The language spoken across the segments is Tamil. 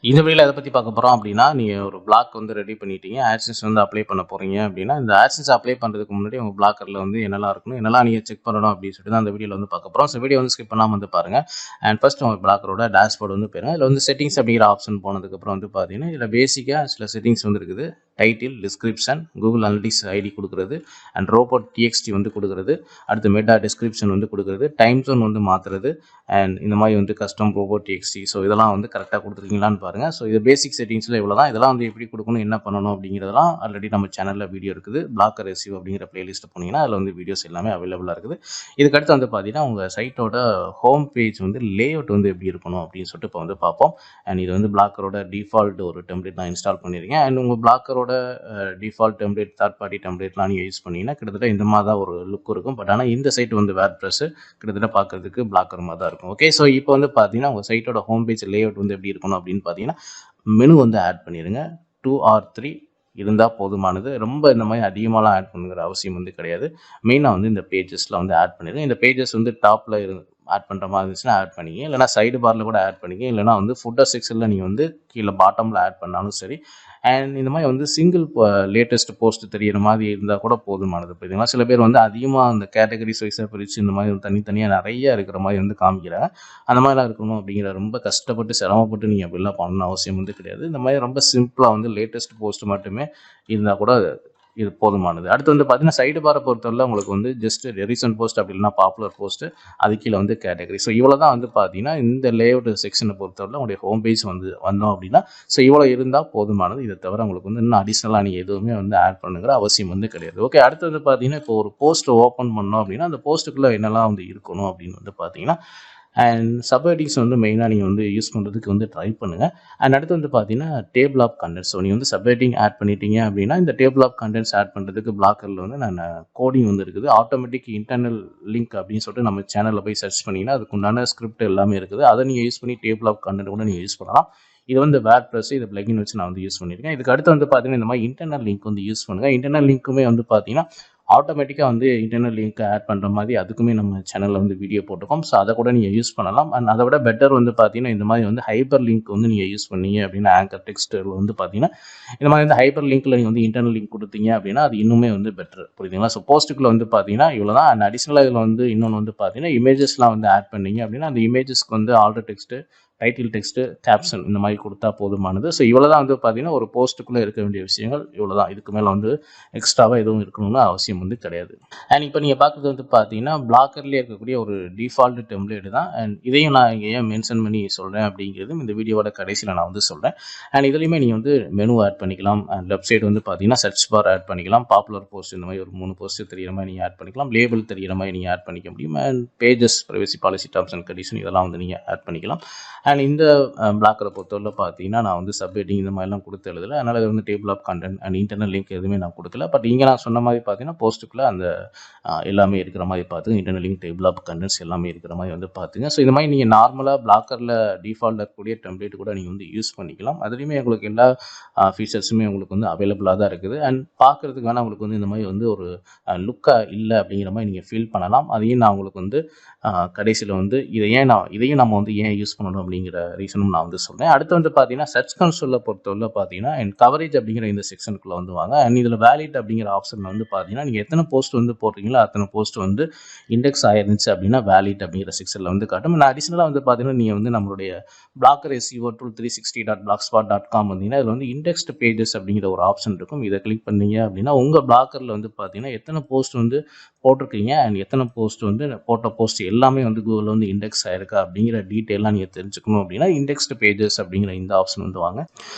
இந்த வீடியோல எதை பற்றி பார்க்க போகிறோம் அப்படின்னா, நீங்கள் ஒரு பிளாக் வந்து ரெடி பண்ணிட்டீங்க. ஆட்சன்ஸ் வந்து அப்ளை பண்ண போகிறீங்க அப்படின்னா, இந்த ஆட்சன்ஸ் அப்ளை பண்ணுறதுக்கு முன்னாடி உங்கள் பிளாக்கரில் வந்து என்னெல்லாம் இருக்கணும், என்னெல்லாம் நீங்கள் செக் பண்ணணும் அப்படின்னு சொல்லிட்டு தான் அந்த வீடியோவில் வந்து பார்க்க போகிறோம். ஸோ வீடியோ வந்து ஸ்கிப் பண்ணாமல் வந்து பாருங்கள். அண்ட் ஃபர்ஸ்ட் உங்கள் பிளாக்கரோட டேஷ்போர்டு வந்து போயிருங்க. இதில் வந்து செட்டிங்ஸ் அப்படிங்கிற ஆப்ஷன் போனதுக்கப்புறம் வந்து பார்த்தீங்கன்னா, இதில் பேசிக்காக சில செட்டிங்ஸ் வந்து இருக்குது. Title, description, Google Analytics ID கொடுக்குறது, அண்ட் ரோபோட் டிஎக்ஸ்டி வந்து கொடுக்குறது, அடுத்து மெட்டா டிஸ்கிரிப்ஷன் வந்து கொடுக்குறது, டைம் ஜோன் வந்து மாற்றுறது, அண்ட் இந்த மாதிரி வந்து கஸ்டம் ரோபோட் டிஎக்ஸ்டி. ஸோ இதெல்லாம் வந்து கரெக்டாக கொடுத்துருக்கீங்களான்னு பாருங்கள். ஸோ இது பேசிக் செட்டிங்ஸில் இவ்வளோ தான். இதெல்லாம் வந்து எப்படி கொடுக்கணும், என்ன பண்ணணும் அப்படிங்கிறதெல்லாம் ஆல்ரெடி நம்ம சேனலில் வீடியோ இருக்குது. பிளாக்கர் ரெசிவ் அப்படிங்கிற பிளேலிஸ்ட் போனீங்கன்னா அதில் வந்து வீடியோஸ் எல்லாமே அவைலபிளாக இருக்குது. இதுக்கடுத்து வந்து பார்த்தீங்கன்னா உங்கள் சைட்டோட ஹோம் பேஜ் வந்து லேஅவுட் வந்து எப்படி இருக்கணும் அப்படின்னு சொல்லிட்டு இப்போ வந்து பார்ப்போம். அண்ட் இது வந்து பிளாக்கரோட டிஃபால்ட் ஒரு டெம்ப்ளேட் நான் இன்ஸ்டால் பண்ணியிருக்கேன். அண்ட் உங்கள் பிளாக்கரோட டிஃபால்ட் டெம்ப்ளேட், தேர்ட் பார்ட்டி டெம்ப்ளேட்லாம் நீங்கள் யூஸ் பண்ணிங்கன்னா கிட்டத்தட்ட இந்த மாதிரி தான் ஒரு லுக் இருக்கும். பட் ஆனால் இந்த சைட் வந்து வேர்ட்பிரஸ் கிட்டத்தட்ட பார்க்கறதுக்கு பிளாக்கர் மாதிரி தான் இருக்கும். ஓகே, ஸோ இப்போ வந்து பார்த்தீங்கன்னா உங்கள் சைட்டோட ஹோம் பேஜ் லேஅவுட் வந்து எப்படி இருக்கணும் அப்படின்னு பார்த்தீங்கன்னா, மெனு வந்து ஆட் பண்ணிடுங்க. 2 or 3 இருந்தால் போதுமானது. ரொம்ப இந்த மாதிரி அதிகமாகலாம் ஆட் பண்ணுங்கிற அவசியம் வந்து கிடையாது. மெயினாக வந்து இந்த பேஜஸில் வந்து ஆட் பண்ணிடுங்க. இந்த பேஜஸ் வந்து டாப்பில் ஆட் பண்ணுற மாதிரி இருந்துச்சுன்னா ஆட் பண்ணிங்க, இல்லைனா சைடு பாரில் கூட ஆட் பண்ணிங்க, இல்லைனா வந்து ஃபுட்டர் செக்ஷனில் நீங்கள் வந்து கீழே பாட்டமில் ஆட் பண்ணாலும் சரி. அண்ட் இந்த மாதிரி வந்து சிங்கிள் லேட்டஸ்ட் போஸ்ட் தெரிகிற மாதிரி இருந்தால் கூட போதுமானது. புரியுதுங்களா? சில பேர் வந்து அதிகமாக அந்த கேட்டகரிஸ் வைஸாக பிரித்து இந்த மாதிரி தனித்தனியாக நிறைய இருக்கிற மாதிரி வந்து காமிக்கிறாங்க. அந்த மாதிரிலாம் இருக்கணும் அப்படிங்கிற ரொம்ப கஷ்டப்பட்டு சிரமப்பட்டு நீங்கள் அப்படிலாம் பண்ணணும் அவசியம் வந்து கிடையாது. இந்த மாதிரி ரொம்ப சிம்பிளாக வந்து லேட்டஸ்ட் போஸ்ட் மட்டுமே இருந்தால் கூட இது போதுமானது. அடுத்து வந்து பார்த்தீங்கன்னா சைடு பாரை பொறுத்தவரை உங்களுக்கு வந்து ஜஸ்ட் ரீசன்ட் போஸ்ட் அப்படி இல்லைனா பாப்புலர் போஸ்ட்டு, அது கீழே வந்து கேட்டகரி. ஸோ இவ்வளோ தான் வந்து பார்த்தீங்கன்னா இந்த லேஅவுட் செக்ஷனை பொறுத்தவரை உங்களுடைய ஹோம் பேஜ் வந்து வந்தோம் அப்படின்னா, ஸோ இவ்வளோ இருந்தால் போதுமானது. இதை தவிர உங்களுக்கு வந்து இன்னும் அடிஷ்னலாக நீங்கள் எதுவுமே வந்து ஆட் பண்ணுங்கிற அவசியம் வந்து கிடையாது. ஓகே, அடுத்து வந்து பார்த்தீங்கன்னா இப்போ ஒரு போஸ்ட் ஓப்பன் பண்ணோம் அப்படின்னா அந்த போஸ்ட்டுக்குள்ளே என்னெல்லாம் வந்து இருக்கணும் அப்படின்னு வந்து பார்த்தீங்கன்னா, அண்ட் சப்ஹெட்டிங்ஸ் வந்து மெயினாக நீங்கள் வந்து யூஸ் பண்ணுறதுக்கு வந்து ட்ரை பண்ணுங்கள். அண்ட் அடுத்து வந்து பார்த்தீங்கன்னா டேபிள் ஆஃப் கண்டென்ட்ஸ். ஸோ நீங்கள் வந்து சப்ஹெட்டிங் ஆட் பண்ணிட்டீங்க அப்படின்னா இந்த டேபிள் ஆஃப் கண்டென்ட்ஸ் ஆட் பண்ணுறதுக்கு பிளாக்கரில் வந்து நான் கோடிங் வந்து இருக்குது. ஆட்டோமேட்டிக் இன்டர்னல் லிங்க் அப்படின்னு சொல்லிட்டு நம்ம சேனலில் போய் சர்ச் பண்ணிங்கன்னா அதுக்கு உண்டான ஸ்கிரிப்ட் எல்லாமே இருக்குது. அதை நீங்கள் யூஸ் பண்ணி டேபிள் ஆஃப் கண்டென்ட் கூட நீங்கள் யூஸ் பண்ணலாம். இது வந்து வேர்ட்பிரஸ், இது பிளகின் வச்சு நான் வந்து யூஸ் பண்ணியிருக்கேன். இதுக்கு அடுத்து வந்து பார்த்தீங்கன்னா இந்த மாதிரி இன்டர்னல் லிங்க் வந்து யூஸ் பண்ணுங்கள். இன்டர்னல் லிங்க்குமே வந்து பார்த்தீங்கன்னா ஆட்டோமேட்டிக்காக வந்து இன்டர்னல் லிங்க் ஆட் பண்ணுற மாதிரி அதுக்குமே நம்ம சேனலில் வந்து வீடியோ போட்டிருக்கோம். ஸோ அதை கூட நீங்கள் யூஸ் பண்ணலாம். அண்ட் அதை விட பெட்டர் வந்து பார்த்தீங்கன்னா இந்த மாதிரி வந்து ஹைப்பர் லிங்க் வந்து நீங்கள் யூஸ் பண்ணீங்க அப்படின்னா ஆங்கர் டெக்ஸ்ட்டில் வந்து பார்த்தீங்கன்னா இந்த மாதிரி வந்து ஹைப்பர் லிங்க்கில் நீங்கள் வந்து இன்டர்னல் லிங்க் கொடுத்தீங்க அப்படின்னா அது இன்னுமே வந்து பெட்டர். புரியுதுங்களா? ஸோ போஸ்ட்டுக்குள்ள வந்து பார்த்தீங்கன்னா இவ்வளோ தான். அண்ட் அடிஷ்னலாக இதில் வந்து இன்னொன்று வந்து பார்த்தீங்கன்னா இமேஜஸ்லாம் வந்து ஆட் பண்ணீங்க அப்படின்னா அந்த இமேஜஸ்க்கு வந்து alter text, title text, caption இந்த மாதிரி கொடுத்தா போதுமானது. ஸோ இவ்வளோ தான் வந்து பார்த்தீங்கன்னா ஒரு போஸ்ட்டுக்குள்ளே இருக்க வேண்டிய விஷயங்கள் இவ்வளோ தான். இதுக்கு மேலே வந்து எக்ஸ்ட்ராவாக எதுவும் இருக்கணும்னு அவசியம் வந்து கிடையாது. அண்ட் இப்போ நீங்கள் பார்க்குறது வந்து பார்த்தீங்கன்னா பிளாக்கர்லேயே இருக்கக்கூடிய ஒரு டிஃபால்ட் டெம்ப்ளேட் தான். அண்ட் இதையும் நான் இங்கே ஏன் மென்ஷன் பண்ணி சொல்கிறேன் அப்படிங்கிறது இந்த வீடியோவோட கடைசியில் நான் வந்து சொல்கிறேன். அண்ட் இதுலேயுமே நீங்கள் வந்து மெனு ஆட் பண்ணிக்கலாம். அண்ட் லெஃப்ட் சைடு வந்து பார்த்தீங்கன்னா சர்ச் பார் ஆட் பண்ணிக்கலாம். பாப்புலர் போஸ்ட் இந்த மாதிரி ஒரு 3 போஸ்ட் தெரிகிற மாதிரி நீங்கள் ஆட் பண்ணிக்கலாம். லேபிள் தெரிகிற மாதிரி நீங்கள் ஆட் பண்ணிக்க முடியும். And pages, privacy policy, terms and condition இதெல்லாம் வந்து நீங்கள் ஆட் பண்ணிக்கலாம். அண்ட் இந்த பிளாக்கரை பொறுத்தவரை பார்த்தீங்கன்னா நான் வந்து சப்ஹெட்டிங் இந்த மாதிரிலாம் கொடுத்து எழுதலை. அதனால் இது வந்து table of content and internal link எதுவுமே நான் கொடுக்கல. பட் இங்கே நான் சொன்ன மாதிரி பார்த்தீங்கன்னா போஸ்ட்டுக்குள்ளே அந்த எல்லாமே இருக்கிற மாதிரி பார்த்துங்க. Internal link, table of contents எல்லாமே இருக்கிற மாதிரி வந்து பார்த்துங்க. ஸோ இந்த மாதிரி நீங்கள் நார்மலாக பிளாக்கரில் டிஃபால்ட் இருக்கக்கூடிய டெம்ப்ளேட் கூட நீங்கள் வந்து யூஸ் பண்ணிக்கலாம். அதுலேயுமே உங்களுக்கு எல்லா ஃபீச்சர்ஸுமே உங்களுக்கு வந்து அவைலபிளாக தான் இருக்குது. அண்ட் பார்க்குறதுக்கு வேணால் உங்களுக்கு வந்து இந்த மாதிரி வந்து ஒரு லுக்காக இல்லை அப்படிங்கிற மாதிரி நீங்கள் ஃபீல் பண்ணலாம். அதையும் நான் உங்களுக்கு வந்து கடைசியில் வந்து இதையும் நம்ம வந்து ஏன் யூஸ் பண்ணணும் அப்படிங்கிற ரீசனும் நான் வந்து சொல்கிறேன். அடுத்து வந்து பார்த்தீங்கன்னா சர்ச் கன்சோலில் பொறுத்தவரை பார்த்தீங்கன்னா அண்ட் கவரேஜ் அப்படிங்கிற இந்த செக்ஷனுக்குள்ளே வந்து வாங்க. அண்ட் இதில் வேலிட் அப்படிங்கிற ஆப்ஷனில் வந்து பார்த்தீங்கன்னா நீங்கள் எத்தனை போஸ்ட் வந்து போடுறீங்களோ அத்தனை போஸ்ட் வந்து இண்டெக்ஸ் ஆயிருந்துச்சு அப்படின்னா வேலிட் அப்படிங்கிற செக்ஷனில் வந்து காட்டும். நான் அடிஷனலாக வந்து பார்த்தீங்கன்னா நீங்கள் வந்து நம்மளுடைய பிளாக்கர் SEO tool 360.blogspot.com வந்தீங்கன்னா இதில் வந்து இண்டெக்ஸ்டு பேஜஸ் அப்படிங்கிற ஒரு ஆப்ஷன் இருக்கும். இதை கிளிக் பண்ணீங்க அப்படின்னா உங்கள் பிளாக்கரில் வந்து பார்த்தீங்கன்னா எத்தனை போஸ்ட் வந்து போட்டிருக்கீங்க அண்ட் எத்தனை போஸ்ட் வந்து போட்ட போஸ்ட் எல்லாமே வந்து கூகுளில் வந்து இண்டெக்ஸ் ஆயிருக்கா அப்படிங்கிற டீட்டெயிலாக நீங்கள் தெரிஞ்சுக்கணும் அப்படின்னா இண்டெக்ஸ்டு பேஜஸ் அப்படிங்கிற இந்த ஆப்ஷன் வந்து வாங்க.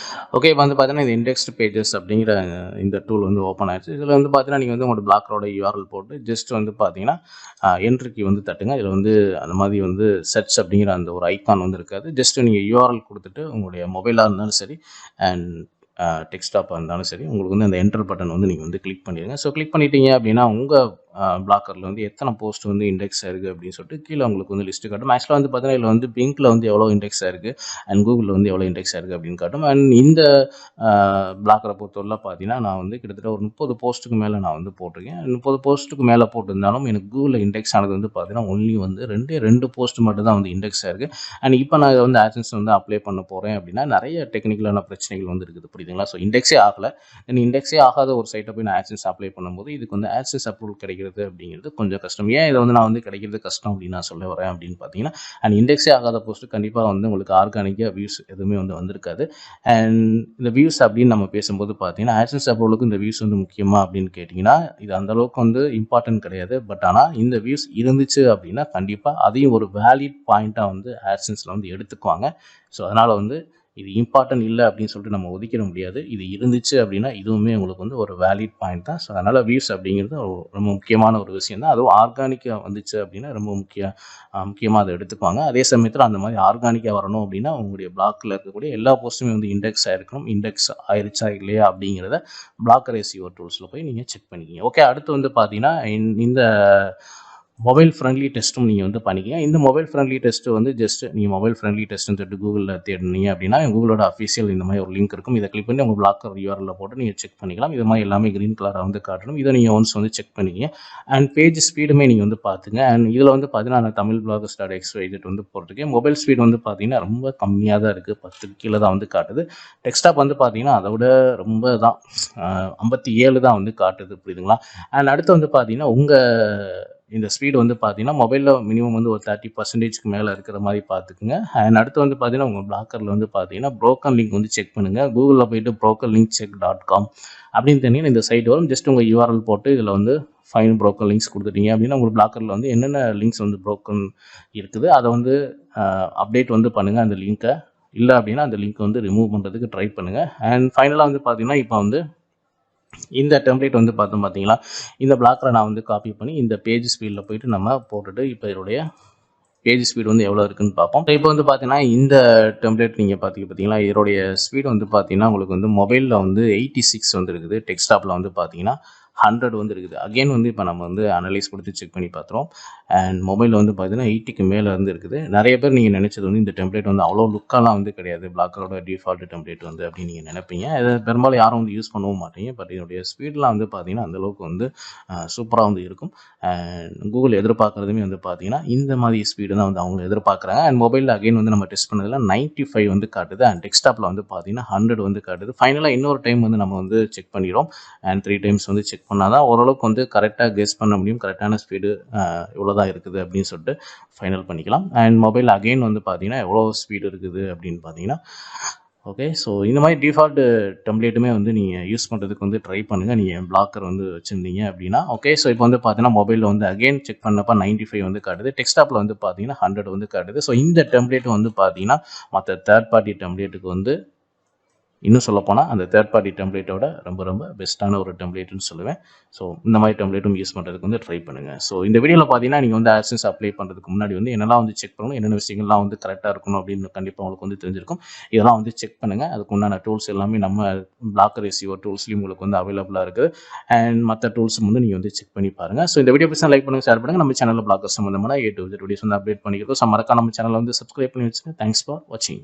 ஓகே, இப்போ வந்து பார்த்தீங்கன்னா இந்த இண்டெக்ஸ்டு பேஜஸ் அப்படிங்கிற இந்த டூல் வந்து ஓப்பன் ஆயிடுச்சு. இதில் வந்து பார்த்தீங்கன்னா நீங்கள் வந்து உங்களோட பிளாக்கரோட URL போட்டு ஜஸ்ட் வந்து பார்த்தீங்கன்னா என்ட்ரிக்கு வந்து தட்டுங்க. இதில் வந்து அந்த மாதிரி வந்து சர்ச் அப்படிங்கிற அந்த ஒரு ஐக்கான் வந்து இருக்காது. ஜஸ்ட் நீங்கள் URL கொடுத்துட்டு உங்களுடைய மொபைலாக இருந்தாலும் சரி அண்ட் டெக்ஸ்டாப்பாக இருந்தாலும் சரி உங்களுக்கு வந்து அந்த என்டர் பட்டன் வந்து நீங்கள் வந்து கிளிக் பண்ணிடுங்க. ஸோ கிளிக் பண்ணிட்டீங்க அப்படின்னா உங்கள் பிளாக்கரில் வந்து எத்தனை போஸ்ட் வந்து இண்டெக்ஸ் ஆயிருக்கு அப்படின்னு சொல்லிட்டு கீழே உங்களுக்கு வந்து லிஸ்ட்டு காட்டும். ஆக்சுவலாக வந்து பார்த்தீங்கன்னா இதில் வந்து பிங்க்கில் வந்து எவ்வளோ இண்டெக்ஸ் ஆயிருக்கு அண்ட் கூகுளில் வந்து எவ்வளோ இண்டெக்ஸ் ஆயிருக்கு அப்படின்னு காட்டும். அண்ட் இந்த பிளாக்கரை பொறுத்தவரை பார்த்தீங்கன்னா நான் வந்து கிட்டத்தட்ட ஒரு 30 போஸ்ட்டுக்கு மேலே நான் வந்து போட்டிருக்கேன். 30 போஸ்ட்டுக்கு மேலே போட்டிருந்தாலும் எனக்கு கூகுளில் இண்டெக்ஸ் ஆனது வந்து பார்த்தீங்கன்னா ஒன்லி வந்து 2 போஸ்ட் மட்டும் தான் வந்து இண்டெக்ஸ் ஆயிருக்கு. அண்ட் இப்போ நான் இதை வந்து ஆட்சன்ஸ் வந்து அப்ளை பண்ண போகிறேன் அப்படின்னா நிறைய டெக்னிக்கலான பிரச்சனைகள் வந்து இருக்குது, புரியுதுங்களா? ஸோ இண்டெக்ஸே ஆகலை, இண்டெக்ஸே ஆகாத ஒரு சைட்டை போய் நான் ஆட்சன்ஸ் அப்ளை பண்ணும்போது இதுக்கு வந்து ஆட்சன்ஸ் அப்ரூவல் கிடைக்கிறது அப்படிங்கிறது கொஞ்சம் கஷ்டம். ஏன் இதை வந்து நான் வந்து கிடைக்கிறது கஷ்டம் அப்படின்னு நான் சொல்ல வரேன் அப்படின்னு பார்த்தீங்கன்னா, அண்ட் இண்டெக்ஸே ஆகாத போஸ்ட்டு கண்டிப்பாக வந்து உங்களுக்கு ஆர்கானிக்காக வியூஸ் எதுவுமே வந்து வந்திருக்காது. அண்ட் இந்த வியூஸ் அப்படின்னு நம்ம பேசும்போது பார்த்தீங்கன்னா ஆட்சன்ஸ் அப்ரூவலுக்கு இந்த வியூஸ் வந்து முக்கியமா அப்படின்னு கேட்டிங்கன்னா இது அந்தளவுக்கு வந்து இம்பார்ட்டன்ட் கிடையாது. பட் ஆனால் இந்த வியூஸ் இருந்துச்சு அப்படின்னா கண்டிப்பாக அதையும் ஒரு வேலிட் பாயிண்ட்டாக வந்து ஆட்சன்ஸில் வந்து எடுத்துக்குவாங்க. ஸோ அதனால் வந்து இது இம்பார்ட்டன்ட் இல்லை அப்படின்னு சொல்லிட்டு நம்ம ஒதுக்கிட முடியாது. இது இருந்துச்சு அப்படின்னா இதுவுமே உங்களுக்கு வந்து ஒரு வேலிட் பாயிண்ட் தான். ஸோ அதனால் வியூஸ் அப்படிங்கிறது ரொம்ப முக்கியமான ஒரு விஷயம் தான். அதுவும் ஆர்கானிக்காக வந்துச்சு அப்படின்னா ரொம்ப முக்கியமாக அதை எடுத்துக்குவாங்க. அதே சமயத்தில் அந்த மாதிரி ஆர்கானிக்காக வரணும் அப்படின்னா உங்களுடைய பிளாக்கில் இருக்கக்கூடிய எல்லா போஸ்ட்டுமே வந்து இண்டெக்ஸ் ஆகிருக்கணும். இண்டெக்ஸ் ஆயிருச்சா இல்லையா அப்படிங்கிறத பிளாக்கர் எஸ்இஓ டூல்ஸில் போய் நீங்கள் செக் பண்ணிக்கிங்க. ஓகே, அடுத்து வந்து பார்த்தீங்கன்னா இந்த மொபைல் ஃப்ரெண்ட்லி டெஸ்ட்டும் நீங்கள் வந்து பண்ணிக்கங்க. இந்த மொபைல் ஃப்ரெண்ட்லி டெஸ்ட்டு வந்து ஜஸ்ட் நீங்கள் மொபைல் ஃப்ரெண்ட்லி டெஸ்ட்னு சொல்லிட்டு கூகுளில் தேடினீங்க அப்படின்னா கூகுளோட அஃபிஷியல் இந்த மாதிரி ஒரு லிங்க் இருக்கும். இதை கிளிக் பண்ணி உங்கள் பிளாக்கர் யூஆர்எல்ல போட்டு நீங்கள் செக் பண்ணிக்கலாம். இது மாதிரி எல்லாமே க்ரீன் கலராக வந்து காட்டணும். இதை நீங்கள் ஒன்ஸ் வந்து செக் பண்ணிக்கிங்க. அண்ட் பேஜ் ஸ்பீடுமே நீங்கள் வந்து பார்த்துங்க. அண்ட் இதில் வந்து பார்த்தீங்கன்னா நான் தமிழ் bloggers.xyz வந்து போட்டிருக்கேன். மொபைல் ஸ்பீடு வந்து பார்த்தீங்கன்னா ரொம்ப கம்மியாக தான் இருக்குது, 10 கீழே தான் வந்து காட்டுது. டெஸ்க்டாப் வந்து பார்த்தீங்கன்னா அதை விட ரொம்ப தான் 57 தான் வந்து காட்டுது, புரியுதுங்களா? அண்ட் அடுத்து வந்து பார்த்தீங்கன்னா இந்த ஸ்பீடு வந்து பார்த்தீங்கன்னா மொபைலில் மினிமம் வந்து ஒரு 30% மேலே இருக்கிற மாதிரி பார்த்துக்குங்க. அண்ட் அடுத்து வந்து பார்த்தீங்கன்னா உங்கள் பிளாக்கரில் வந்து பார்த்தீங்கன்னா ப்ரோக்கன் லிங்க் வந்து செக் பண்ணுங்கள். கூகுளில் போய்ட்டு brokenlinkcheck.com அப்படின்னு தெரியும் இந்த சைட் வரும். ஜஸ்ட் உங்கள் யூஆர்எல் போட்டு இதில் வந்து ஃபைன் ப்ரோக்கன் லிங்க்ஸ் கொடுத்துட்டீங்க அப்படின்னா உங்கள் பிளாக்கரில் வந்து என்னென்ன லிங்க்ஸ் வந்து ப்ரோக்கன் இருக்குது அதை வந்து அப்டேட் வந்து பண்ணுங்கள். அந்த லிங்க்கை இல்லை அப்படின்னா அந்த லிங்க் வந்து ரிமூவ் பண்ணுறதுக்கு ட்ரை பண்ணுங்கள். அண்ட் ஃபைனலாக வந்து பார்த்தீங்கன்னா இப்போ வந்து இந்த டெம்ப்ளேட் வந்து பார்த்தீங்களா, இந்த பிளாக்கரை நான் வந்து காப்பி பண்ணி இந்த பேஜ் ஸ்பீடில் போயிட்டு நம்ம போட்டுட்டு இப்போ இதோடைய பேஜ் ஸ்பீடு வந்து எவ்வளோ இருக்குன்னு பார்ப்போம். இப்போ வந்து பார்த்தீங்கன்னா இந்த டெம்ப்ளேட் நீங்கள் பார்த்தீங்களா, இதோடைய ஸ்பீடு வந்து பார்த்தீங்கன்னா உங்களுக்கு வந்து மொபைலில் வந்து 86 வந்து இருக்குது, டெஸ்க்டாப்பில் வந்து பார்த்தீங்கன்னா 100 வந்து இருக்குது. அகெயின் வந்து இப்போ நம்ம வந்து அனலைஸ் கொடுத்து செக் பண்ணி பார்த்துறோம். அண்ட் மொபைலில் வந்து பார்த்தீங்கன்னா 80க்கு மேலே இருந்து இருக்குது. நிறைய பேர் நீங்கள் நினச்சது வந்து இந்த டெம்ப்ளேட் வந்து அவ்வளோ லுக்காலாம் வந்து கிடையாது, பிளாக்கரோட டிஃபால்ட் டெம்ப்ளேட் வந்து அப்படின்னு நீங்கள் நினைப்பீங்க. இதை பெரும்பாலும் யாரும் வந்து யூஸ் பண்ணவும் மாட்டீங்க. பட் இதோடைய ஸ்பீட்லாம் வந்து பார்த்தீங்கன்னா அந்தளவுக்கு வந்து சூப்பராக வந்து இருக்கும். கூகுள் எதிர்பார்க்குறதுமே வந்து பார்த்தீங்கன்னா இந்த மாதிரி ஸ்பீடு தான் வந்து அவங்க எதிர்பார்க்குறாங்க. அண்ட் மொபைலில் அகைன் வந்து நம்ம டெஸ்ட் பண்ணதில் 95 வந்து காட்டுது. அண்ட் டெஸ்க்டாப்பில் வந்து பார்த்தீங்கன்னா 100 வந்து காட்டுது. ஃபைனலாக இன்னொரு டைம் வந்து நம்ம வந்து செக் பண்ணிடுறோம். அண்ட் 3 டைம்ஸ் வந்து செக் பண்ணால் தான் ஓரளவுக்கு வந்து கரெக்டாக கெஸ் பண்ண முடியும், கரெக்டான ஸ்பீடு இவ்வளோ தான் இருக்குது அப்படின்னு சொல்லிட்டு ஃபைனல் பண்ணிக்கலாம். அண்ட் மொபைல் அகைன் வந்து பார்த்தீங்கன்னா எவ்வளோ ஸ்பீடு இருக்குது அப்படின்னு பார்த்தீங்கன்னா ஓகே. ஸோ இந்த மாதிரி டிஃபால்ட் டெம்ப்ளேட்டுமே வந்து நீங்கள் யூஸ் பண்ணுறதுக்கு வந்து ட்ரை பண்ணுங்கள், நீங்கள் பிளாக்கர் வந்து வச்சுருந்தீங்க அப்படின்னா. ஓகே, ஸோ இப்போ வந்து பார்த்தீங்கன்னா மொபைலில் வந்து அகைன் செக் பண்ணப்போ 95 வந்து காட்டுது, டெஸ்க்டாப்பில் வந்து பார்த்தீங்கன்னா 100 வந்து காட்டுது. ஸோ இந்த டெம்ப்ளேட் வந்து பார்த்தீங்கன்னா மற்ற தேர்ட் பார்ட்டி டெம்ப்ளேட்டுக்கு வந்து இன்னும் சொல்லப்போனால் அந்த தேர்ட் பார்ட்டி டெம்ப்ளேட்டோட ரொம்ப பெஸ்ட்டான ஒரு டெம்ப்ளேட்னு சொல்லுவேன். ஸோ இந்த மாதிரி டெம்ப்ளேட்டும் யூஸ் பண்ணுறதுக்கு வந்து ட்ரை பண்ணுங்கள். ஸோ இந்த வீடியோவில் பார்த்தீங்கன்னா நீங்கள் வந்து ஆட்சன்ஸ் அப்ளை பண்ணுறதுக்கு முன்னாடி வந்து என்னெல்லாம் வந்து செக் பண்ணணும், என்னென்ன விஷயங்கள்லாம் வந்து கரெக்டாக இருக்கணும் அப்படின்னு கண்டிப்பாக உங்களுக்கு வந்து தெரிஞ்சிருக்கும். இதெல்லாம் வந்து செக் பண்ணுங்கள். அதுக்கு உண்டான டூல்ஸ் எல்லாமே நம்ம பிளாக்கர் எஸ்இஓ டூல்ஸ்லையும் உங்களுக்கு வந்து அவைலபிளாக இருக்குது. அண்ட் மற்ற டூல்ஸும் வந்து நீங்கள் வந்து செக் பண்ணி பாருங்கள். ஸோ இந்த வீடியோ பிடிச்சா லைக் பண்ணுங்கள், ஷேர் பண்ணுங்கள். நம்ம சேனலில் பிளாக்கர் சம்மந்தமான A to Z வீடியோஸ் வந்து அப்டேட் பண்ணிக்கிறோம். ஸோ மறக்காம நம்ம சேனலை வந்து சப்ஸ்கிரைப் பண்ணி வச்சுங்க. தேங்க்ஸ் ஃபார் வாட்சிங்.